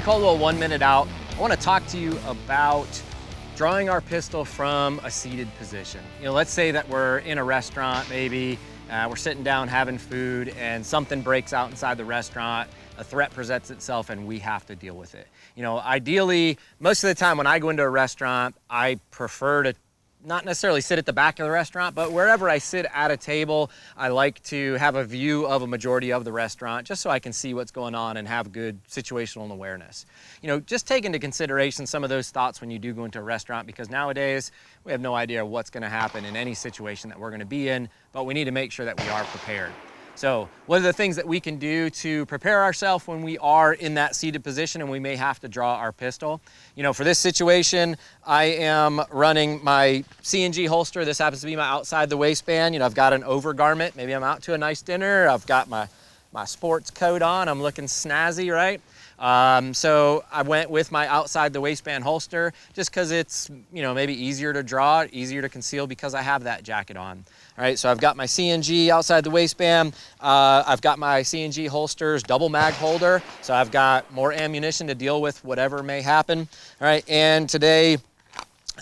Caldwell, 1 minute out. I want to talk to you about drawing our pistol from a seated position. Let's say that we're in a restaurant, maybe we're sitting down having food and something breaks out inside the restaurant, a threat presents itself and we have to deal with it. Ideally, most of the time when I go into a restaurant, I prefer to not necessarily sit at the back of the restaurant, but wherever I sit at a table, I like to have a view of a majority of the restaurant just so I can see what's going on and have good situational awareness. Just take into consideration some of those thoughts when you do go into a restaurant, because nowadays we have no idea what's going to happen in any situation that we're going to be in, but we need to make sure that we are prepared. So what are the things that we can do to prepare ourselves when we are in that seated position and we may have to draw our pistol? For this situation, I am running my C&G holster. This happens to be my outside the waistband. I've got an overgarment. Maybe I'm out to a nice dinner. I've got my sports coat on. I'm looking snazzy, right? So I went with my outside the waistband holster just because it's, maybe easier to draw, easier to conceal because I have that jacket on. All right, so I've got my C&G outside the waistband. I've got my C&G holsters, double mag holder. So I've got more ammunition to deal with whatever may happen. All right, and today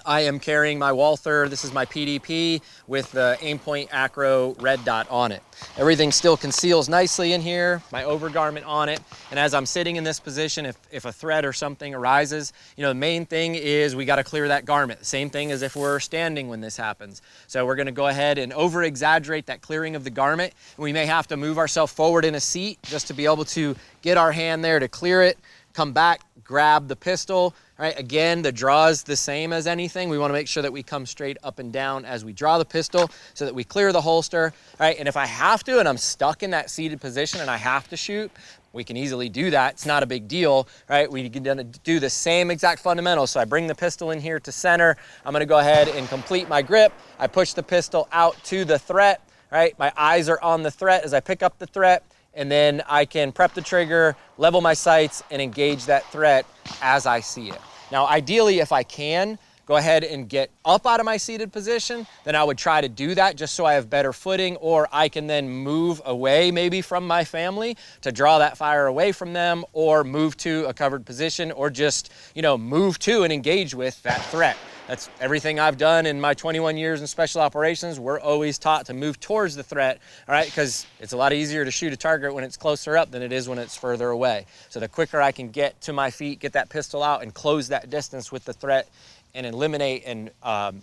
I am carrying my Walther. This is my PDP with the Aimpoint Acro red dot on it. Everything still conceals nicely in here, my overgarment on it. And as I'm sitting in this position, if a threat or something arises, the main thing is we got to clear that garment. Same thing as if we're standing when this happens. So we're going to go ahead and over exaggerate that clearing of the garment. We may have to move ourselves forward in a seat just to be able to get our hand there to clear it, come back, grab the pistol. All right, again, the draw is the same as anything. We want to make sure that we come straight up and down as we draw the pistol so that we clear the holster. All right, and if I have to and I'm stuck in that seated position and I have to shoot, we can easily do that. It's not a big deal, right? We can do the same exact fundamentals. So I bring the pistol in here to center. I'm gonna go ahead and complete my grip. I push the pistol out to the threat, right? My eyes are on the threat as I pick up the threat, and then I can prep the trigger, level my sights, and engage that threat as I see it. Now, ideally, if I can go ahead and get up out of my seated position, then I would try to do that just so I have better footing, or I can then move away maybe from my family to draw that fire away from them, or move to a covered position, or just, move to and engage with that threat. That's everything I've done in my 21 years in special operations. We're always taught to move towards the threat, all right? Because it's a lot easier to shoot a target when it's closer up than it is when it's further away. So the quicker I can get to my feet, get that pistol out and close that distance with the threat and eliminate and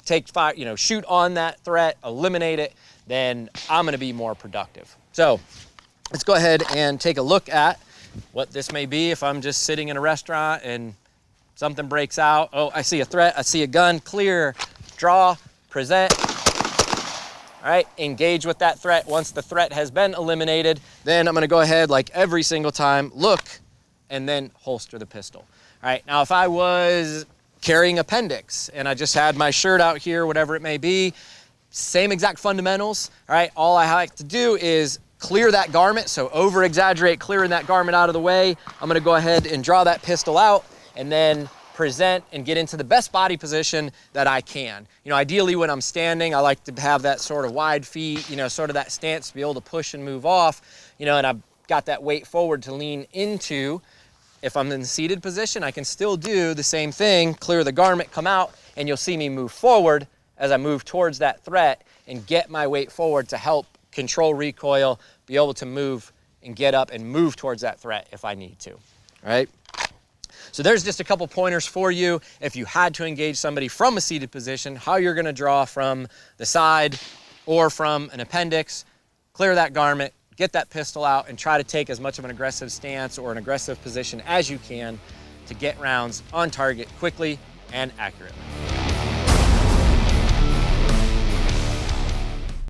take fire, shoot on that threat, eliminate it, then I'm gonna be more productive. So let's go ahead and take a look at what this may be if I'm just sitting in a restaurant and something breaks out. Oh, I see a threat, I see a gun, clear, draw, present. All right, engage with that threat. Once the threat has been eliminated, then I'm gonna go ahead, like every single time, look, and then holster the pistol. All right, now if I was carrying appendix and I just had my shirt out here, whatever it may be, same exact fundamentals. All right, all I like to do is clear that garment, so over exaggerate clearing that garment out of the way. I'm gonna go ahead and draw that pistol out and then present and get into the best body position that I can. Ideally when I'm standing, I like to have that sort of wide feet, sort of that stance to be able to push and move off, and I've got that weight forward to lean into. If I'm in the seated position, I can still do the same thing, clear the garment, come out, and you'll see me move forward as I move towards that threat and get my weight forward to help control recoil, be able to move and get up and move towards that threat if I need to, all right? So there's just a couple pointers for you if you had to engage somebody from a seated position, how you're gonna draw from the side or from an appendix, clear that garment, get that pistol out, and try to take as much of an aggressive stance or an aggressive position as you can to get rounds on target quickly and accurately.